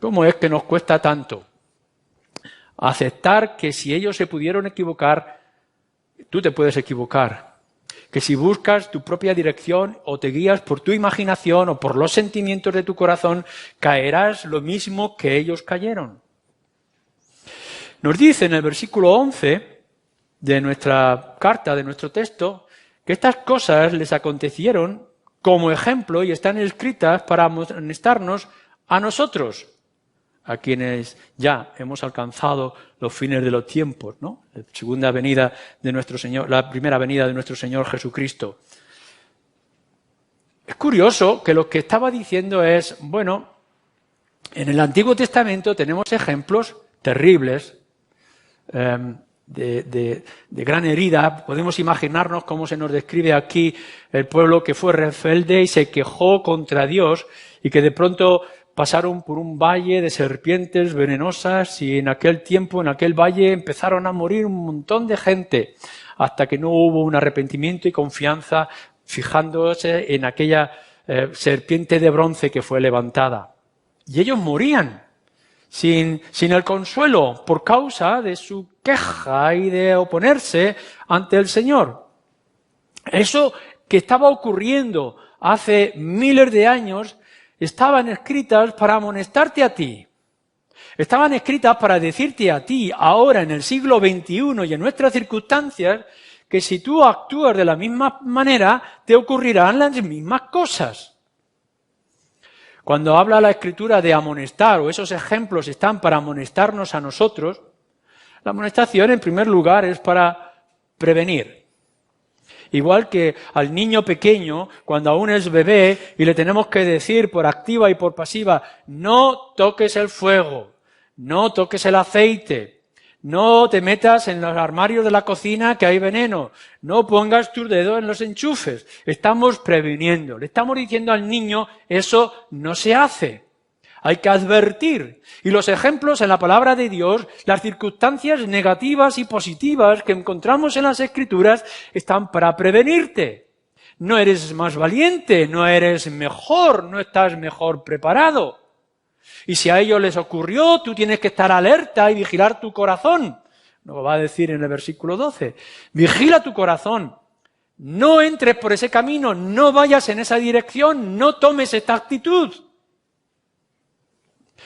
¿Cómo es que nos cuesta tanto aceptar que si ellos se pudieron equivocar, tú te puedes equivocar? Que si buscas tu propia dirección o te guías por tu imaginación o por los sentimientos de tu corazón, caerás lo mismo que ellos cayeron. Nos dice en el versículo 11 de nuestra carta, de nuestro texto, que estas cosas les acontecieron como ejemplo y están escritas para amonestarnos a nosotros, a quienes ya hemos alcanzado los fines de los tiempos, ¿no? La segunda venida de nuestro Señor, la primera venida de nuestro Señor Jesucristo. Es curioso que lo que estaba diciendo es, bueno, en el Antiguo Testamento tenemos ejemplos terribles de gran herida. Podemos imaginarnos cómo se nos describe aquí el pueblo que fue rebelde y se quejó contra Dios y que de pronto pasaron por un valle de serpientes venenosas y en aquel tiempo, en aquel valle, empezaron a morir un montón de gente hasta que no hubo un arrepentimiento y confianza fijándose en aquella serpiente de bronce que fue levantada. Y ellos morían sin el consuelo por causa de su queja y de oponerse ante el Señor. Eso que estaba ocurriendo hace miles de años estaban escritas para amonestarte a ti. Estaban escritas para decirte a ti, ahora en el siglo XXI y en nuestras circunstancias, que si tú actúas de la misma manera, te ocurrirán las mismas cosas. Cuando habla la Escritura de amonestar, o esos ejemplos están para amonestarnos a nosotros, la amonestación en primer lugar es para prevenir. Igual que al niño pequeño, cuando aún es bebé, y le tenemos que decir por activa y por pasiva, no toques el fuego, no toques el aceite, no te metas en los armarios de la cocina que hay veneno, no pongas tus dedos en los enchufes. Estamos previniendo, le estamos diciendo al niño, eso no se hace. Hay que advertir. Y los ejemplos en la palabra de Dios, las circunstancias negativas y positivas que encontramos en las Escrituras, están para prevenirte. No eres más valiente, no eres mejor, no estás mejor preparado. Y si a ellos les ocurrió, tú tienes que estar alerta y vigilar tu corazón. Lo va a decir en el versículo 12. Vigila tu corazón. No entres por ese camino, no vayas en esa dirección, no tomes esta actitud.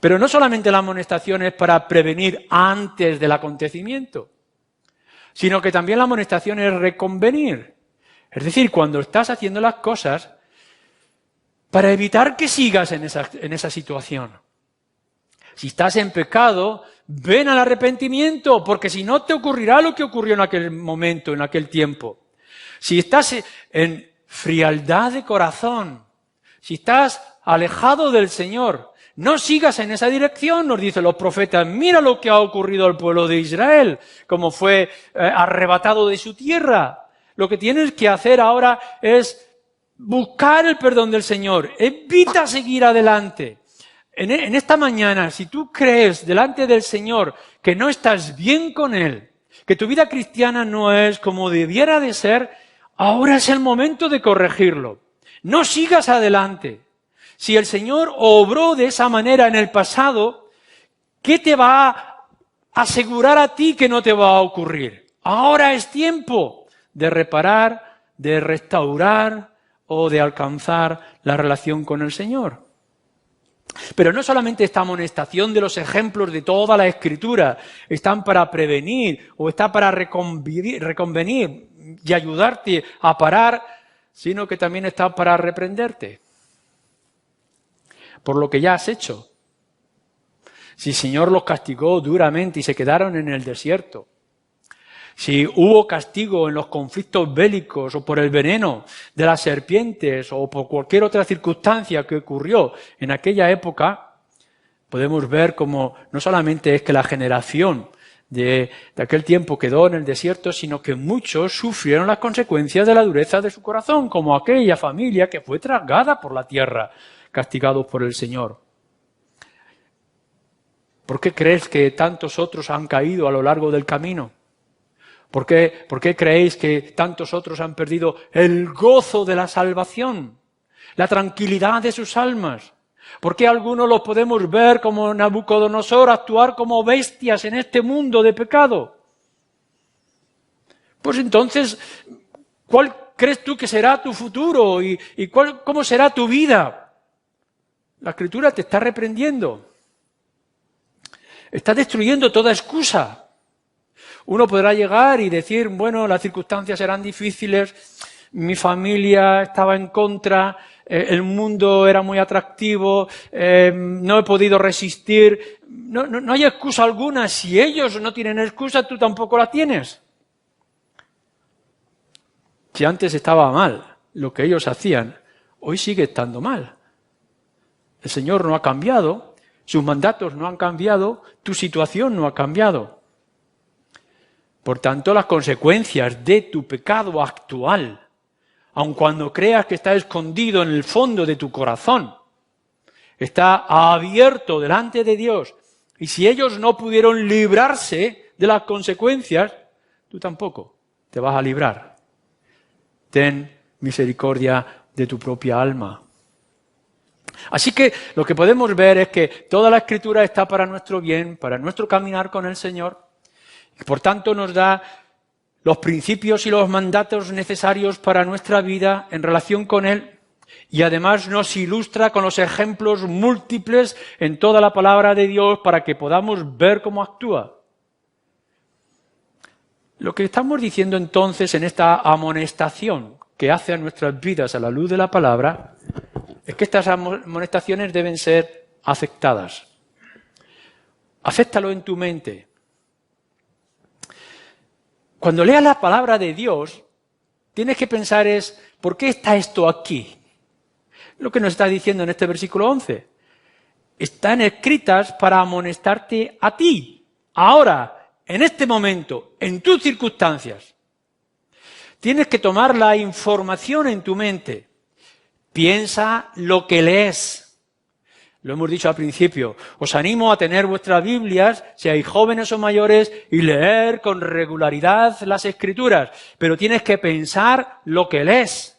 Pero no solamente la amonestación es para prevenir antes del acontecimiento, sino que también la amonestación es reconvenir. Es decir, cuando estás haciendo las cosas para evitar que sigas en esa situación. Si estás en pecado, ven al arrepentimiento, porque si no te ocurrirá lo que ocurrió en aquel momento, en aquel tiempo. Si estás en frialdad de corazón, si estás alejado del Señor, no sigas en esa dirección, nos dicen los profetas. Mira lo que ha ocurrido al pueblo de Israel, como fue arrebatado de su tierra. Lo que tienes que hacer ahora es buscar el perdón del Señor. Evita seguir adelante. En esta mañana, si tú crees delante del Señor que no estás bien con Él, que tu vida cristiana no es como debiera de ser, ahora es el momento de corregirlo. No sigas adelante. Si el Señor obró de esa manera en el pasado, ¿qué te va a asegurar a ti que no te va a ocurrir? Ahora es tiempo de reparar, de restaurar o de alcanzar la relación con el Señor. Pero no solamente esta amonestación de los ejemplos de toda la Escritura están para prevenir o está para reconvenir y ayudarte a parar, sino que también está para reprenderte por lo que ya has hecho. Si el Señor los castigó duramente y se quedaron en el desierto, si hubo castigo en los conflictos bélicos o por el veneno de las serpientes o por cualquier otra circunstancia que ocurrió en aquella época, podemos ver cómo no solamente es que la generación de aquel tiempo quedó en el desierto, sino que muchos sufrieron las consecuencias de la dureza de su corazón, como aquella familia que fue tragada por la tierra, castigados por el Señor. ¿Por qué crees que tantos otros han caído a lo largo del camino? ¿Por qué creéis que tantos otros han perdido el gozo de la salvación, la tranquilidad de sus almas? ¿Por qué algunos los podemos ver como Nabucodonosor actuar como bestias en este mundo de pecado? Pues entonces, ¿cuál crees tú que será tu futuro y cómo será tu vida? La Escritura te está reprendiendo. Está destruyendo toda excusa. Uno podrá llegar y decir, bueno, las circunstancias eran difíciles, mi familia estaba en contra, el mundo era muy atractivo, no he podido resistir. No hay excusa alguna. Si ellos no tienen excusa, tú tampoco la tienes. Si antes estaba mal lo que ellos hacían, hoy sigue estando mal. El Señor no ha cambiado, sus mandatos no han cambiado, tu situación no ha cambiado. Por tanto, las consecuencias de tu pecado actual, aun cuando creas que está escondido en el fondo de tu corazón, está abierto delante de Dios. Y si ellos no pudieron librarse de las consecuencias, tú tampoco te vas a librar. Ten misericordia de tu propia alma. Así que lo que podemos ver es que toda la Escritura está para nuestro bien, para nuestro caminar con el Señor, y por tanto nos da los principios y los mandatos necesarios para nuestra vida en relación con Él, y además nos ilustra con los ejemplos múltiples en toda la palabra de Dios para que podamos ver cómo actúa. Lo que estamos diciendo entonces en esta amonestación que hace a nuestras vidas a la luz de la palabra es que estas amonestaciones deben ser aceptadas. Acéptalo en tu mente. Cuando leas la palabra de Dios, tienes que pensar ¿por qué está esto aquí? Lo que nos está diciendo en este versículo 11. Están escritas para amonestarte a ti, ahora, en este momento, en tus circunstancias. Tienes que tomar la información en tu mente. Piensa lo que lees. Lo hemos dicho al principio. Os animo a tener vuestras Biblias, seáis jóvenes o mayores, y leer con regularidad las Escrituras. Pero tienes que pensar lo que lees.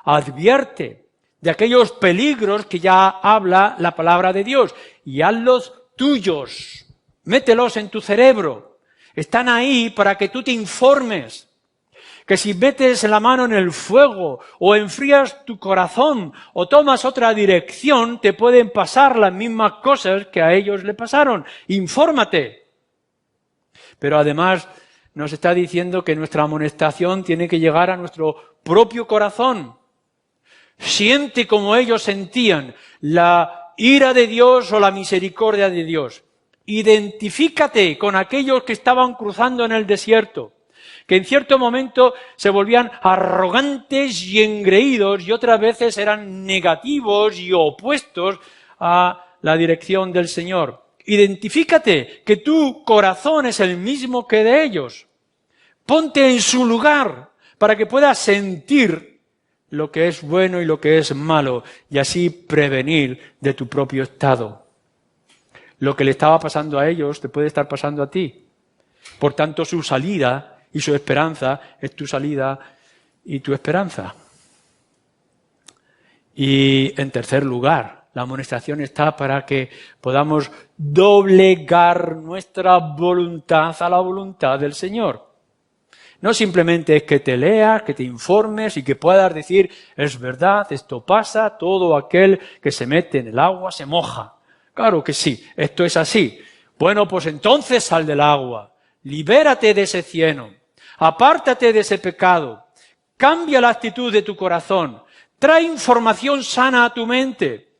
Advierte de aquellos peligros que ya habla la palabra de Dios y hazlos tuyos. Mételos en tu cerebro. Están ahí para que tú te informes. Que si metes la mano en el fuego o enfrías tu corazón o tomas otra dirección, te pueden pasar las mismas cosas que a ellos le pasaron. Infórmate. Pero además nos está diciendo que nuestra amonestación tiene que llegar a nuestro propio corazón. Siente como ellos sentían la ira de Dios o la misericordia de Dios. Identifícate con aquellos que estaban cruzando en el desierto, que en cierto momento se volvían arrogantes y engreídos y otras veces eran negativos y opuestos a la dirección del Señor. Identifícate que tu corazón es el mismo que de ellos. Ponte en su lugar para que puedas sentir lo que es bueno y lo que es malo y así prevenir de tu propio estado. Lo que le estaba pasando a ellos te puede estar pasando a ti. Por tanto, su salida y su esperanza es tu salida y tu esperanza. Y en tercer lugar, la amonestación está para que podamos doblegar nuestra voluntad a la voluntad del Señor. No simplemente es que te leas, que te informes y que puedas decir, es verdad, esto pasa, todo aquel que se mete en el agua se moja. Claro que sí, esto es así. Bueno, pues entonces sal del agua, libérate de ese cieno, apártate de ese pecado, cambia la actitud de tu corazón, trae información sana a tu mente,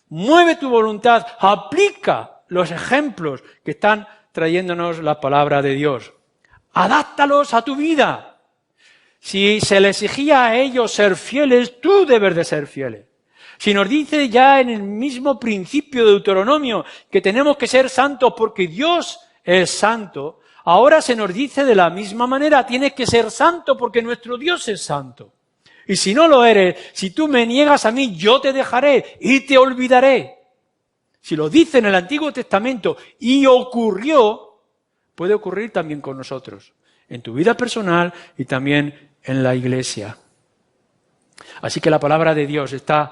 mueve tu voluntad, aplica los ejemplos que están trayéndonos la palabra de Dios. Adáptalos a tu vida. Si se les exigía a ellos ser fieles, tú debes de ser fieles. Si nos dice ya en el mismo principio de Deuteronomio que tenemos que ser santos porque Dios es santo, ahora se nos dice de la misma manera, tienes que ser santo porque nuestro Dios es santo. Y si no lo eres, si tú me niegas a mí, yo te dejaré y te olvidaré. Si lo dice en el Antiguo Testamento y ocurrió, puede ocurrir también con nosotros, en tu vida personal y también en la iglesia. Así que la palabra de Dios está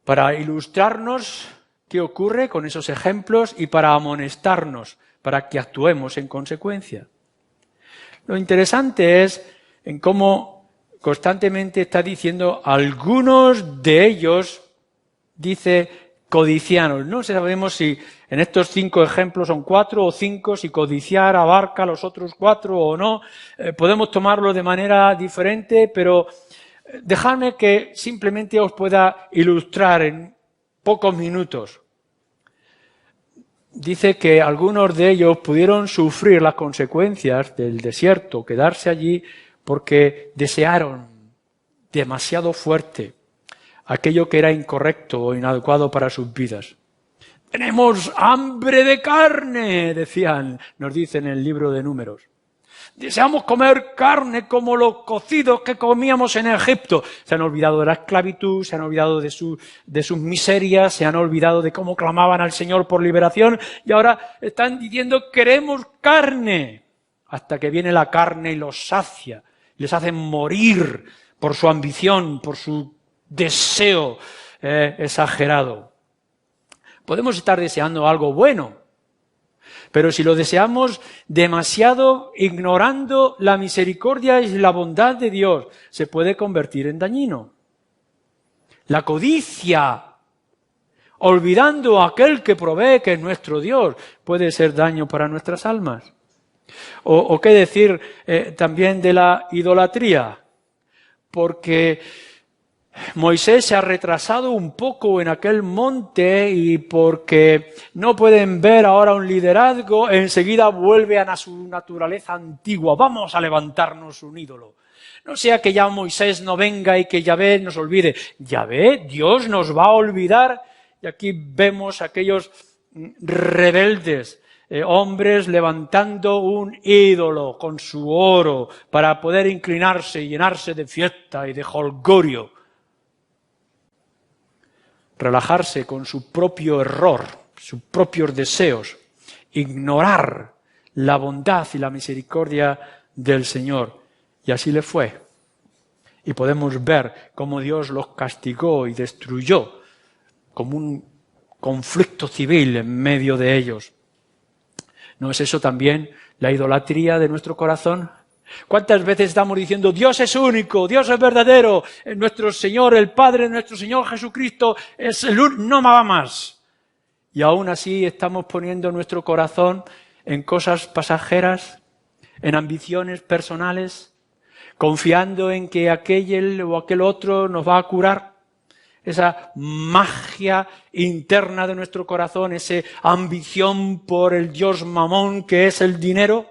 para ilustrarnos qué ocurre con esos ejemplos y para amonestarnos, para que actuemos en consecuencia. Lo interesante es en cómo constantemente está diciendo algunos de ellos, dice codicianos. No sabemos si en estos 5 ejemplos son 4 o 5, si codiciar abarca los otros 4 o no. Podemos tomarlo de manera diferente, pero dejadme que simplemente os pueda ilustrar en pocos minutos. Dice que algunos de ellos pudieron sufrir las consecuencias del desierto, quedarse allí porque desearon demasiado fuerte aquello que era incorrecto o inadecuado para sus vidas. Tenemos hambre de carne, decían, nos dice en el libro de Números. Deseamos comer carne como los cocidos que comíamos en Egipto. Se han olvidado de la esclavitud, se han olvidado de sus miserias, se han olvidado de cómo clamaban al Señor por liberación y ahora están diciendo queremos carne. Hasta que viene la carne y los sacia, les hace morir por su ambición, por su deseo exagerado. Podemos estar deseando algo bueno, pero si lo deseamos demasiado, ignorando la misericordia y la bondad de Dios, se puede convertir en dañino. La codicia, olvidando a aquel que provee, que es nuestro Dios, puede ser daño para nuestras almas. O qué decir también de la idolatría, porque Moisés se ha retrasado un poco en aquel monte y porque no pueden ver ahora un liderazgo, enseguida vuelven a su naturaleza antigua. Vamos a levantarnos un ídolo. No sea que ya Moisés no venga y que Yahvé nos olvide. Yahvé, Dios nos va a olvidar. Y aquí vemos aquellos rebeldes, hombres levantando un ídolo con su oro para poder inclinarse y llenarse de fiesta y de jolgorio. Relajarse con su propio error, sus propios deseos, ignorar la bondad y la misericordia del Señor. Y así le fue. Y podemos ver cómo Dios los castigó y destruyó como un conflicto civil en medio de ellos. ¿No es eso también la idolatría de nuestro corazón? ¿Cuántas veces estamos diciendo Dios es único, Dios es verdadero, nuestro Señor, el Padre, nuestro Señor Jesucristo es el único, no va más? Y aún así estamos poniendo nuestro corazón en cosas pasajeras, en ambiciones personales, confiando en que aquel o aquel otro nos va a curar. Esa magia interna de nuestro corazón, esa ambición por el Dios mamón que es el dinero.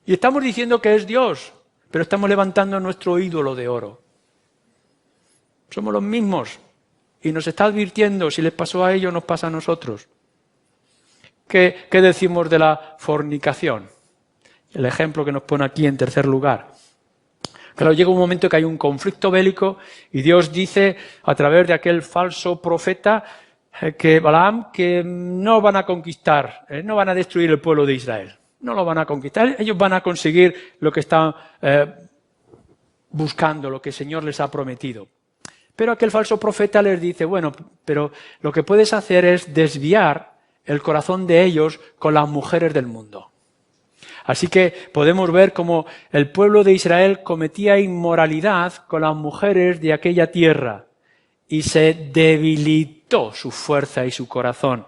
Y estamos diciendo que es Dios, pero estamos levantando nuestro ídolo de oro. Somos los mismos. Y nos está advirtiendo, si les pasó a ellos, nos pasa a nosotros. ¿Qué decimos de la fornicación? El ejemplo que nos pone aquí en tercer lugar. Claro, llega un momento que hay un conflicto bélico y Dios dice a través de aquel falso profeta que Balaam que no van a conquistar, no van a destruir el pueblo de Israel. No lo van a conquistar, ellos van a conseguir lo que están buscando, lo que el Señor les ha prometido. Pero aquel falso profeta les dice, bueno, pero lo que puedes hacer es desviar el corazón de ellos con las mujeres del mundo. Así que podemos ver cómo el pueblo de Israel cometía inmoralidad con las mujeres de aquella tierra y se debilitó su fuerza y su corazón.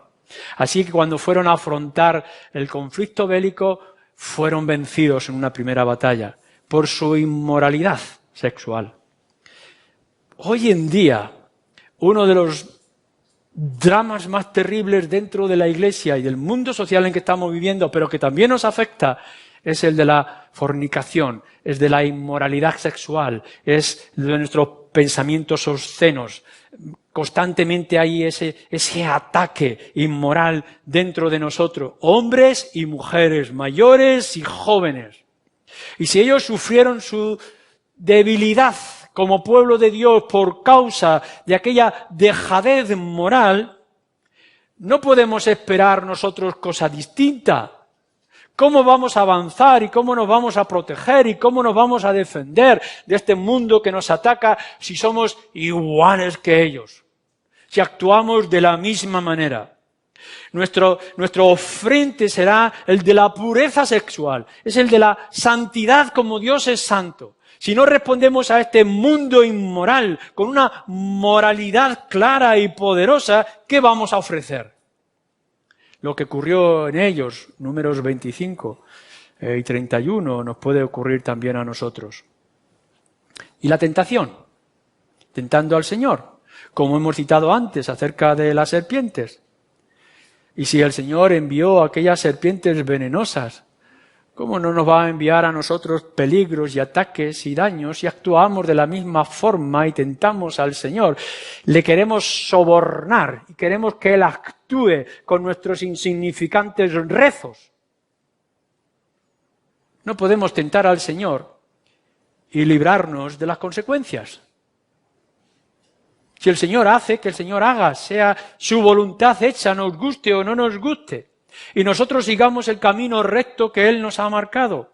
Así que cuando fueron a afrontar el conflicto bélico, fueron vencidos en una primera batalla por su inmoralidad sexual. Hoy en día, uno de los dramas más terribles dentro de la Iglesia y del mundo social en que estamos viviendo, pero que también nos afecta, es el de la fornicación, es de la inmoralidad sexual, es de nuestros pensamientos obscenos. Constantemente hay ese ataque inmoral dentro de nosotros, hombres y mujeres, mayores y jóvenes. Y si ellos sufrieron su debilidad como pueblo de Dios por causa de aquella dejadez moral, no podemos esperar nosotros cosa distinta. ¿Cómo vamos a avanzar y cómo nos vamos a proteger y cómo nos vamos a defender de este mundo que nos ataca si somos iguales que ellos? si actuamos de la misma manera. Nuestro frente será el de la pureza sexual, es el de la santidad como Dios es santo. Si no respondemos a este mundo inmoral con una moralidad clara y poderosa, ¿qué vamos a ofrecer? Lo que ocurrió en ellos, Números 25 y 31, nos puede ocurrir también a nosotros. Y la tentación, tentando al Señor, como hemos citado antes acerca de las serpientes. Y si el Señor envió aquellas serpientes venenosas, ¿cómo no nos va a enviar a nosotros peligros y ataques y daños si actuamos de la misma forma y tentamos al Señor? Le queremos sobornar y queremos que Él actúe con nuestros insignificantes rezos. No podemos tentar al Señor y librarnos de las consecuencias. Si el Señor hace, que el Señor haga, sea su voluntad hecha, nos guste o no nos guste. Y nosotros sigamos el camino recto que Él nos ha marcado.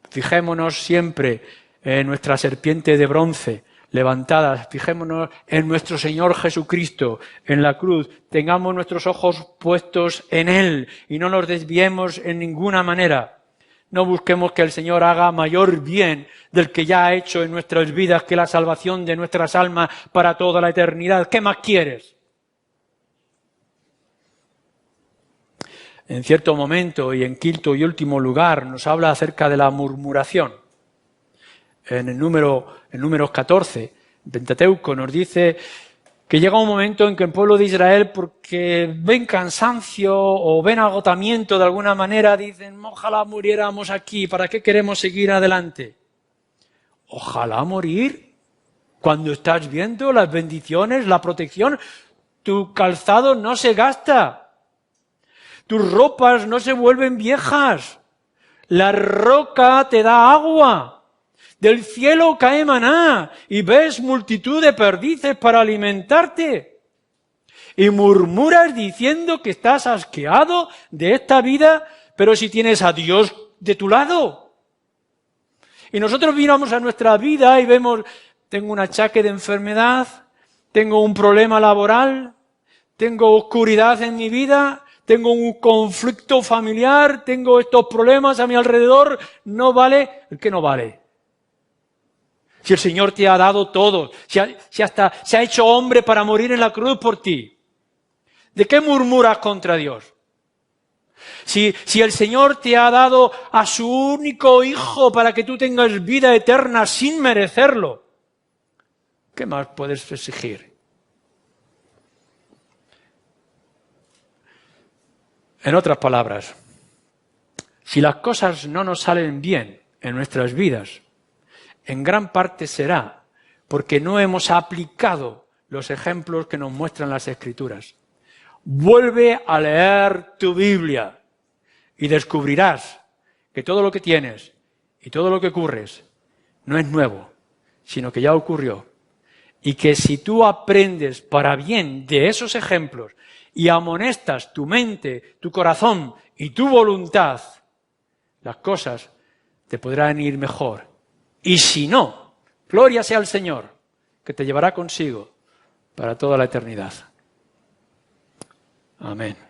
Fijémonos siempre en nuestra serpiente de bronce levantada, fijémonos en nuestro Señor Jesucristo, en la cruz, tengamos nuestros ojos puestos en Él y no nos desviemos en ninguna manera. No busquemos que el Señor haga mayor bien del que ya ha hecho en nuestras vidas, que la salvación de nuestras almas para toda la eternidad. ¿Qué más quieres? En cierto momento, y en quinto y último lugar, nos habla acerca de la murmuración. En Números 14, Pentateuco nos dice que llega un momento en que el pueblo de Israel, porque ven cansancio o ven agotamiento de alguna manera, dicen, ojalá muriéramos aquí, ¿para qué queremos seguir adelante? Ojalá morir cuando estás viendo las bendiciones, la protección, tu calzado no se gasta, tus ropas no se vuelven viejas, la roca te da agua. Del cielo cae maná y ves multitud de perdices para alimentarte. Y murmuras diciendo que estás asqueado de esta vida, pero si tienes a Dios de tu lado. Y nosotros miramos a nuestra vida y vemos, tengo un achaque de enfermedad, tengo un problema laboral, tengo oscuridad en mi vida, tengo un conflicto familiar, tengo estos problemas a mi alrededor, no vale. ¿El qué no vale? Si el Señor te ha dado todo, si hasta se ha hecho hombre para morir en la cruz por ti, ¿de qué murmuras contra Dios? Si el Señor te ha dado a su único Hijo para que tú tengas vida eterna sin merecerlo, ¿qué más puedes exigir? En otras palabras, si las cosas no nos salen bien en nuestras vidas, en gran parte será porque no hemos aplicado los ejemplos que nos muestran las Escrituras. Vuelve a leer tu Biblia y descubrirás que todo lo que tienes y todo lo que ocurres no es nuevo, sino que ya ocurrió. Y que si tú aprendes para bien de esos ejemplos y amonestas tu mente, tu corazón y tu voluntad, las cosas te podrán ir mejor. Y si no, gloria sea al Señor, que te llevará consigo para toda la eternidad. Amén.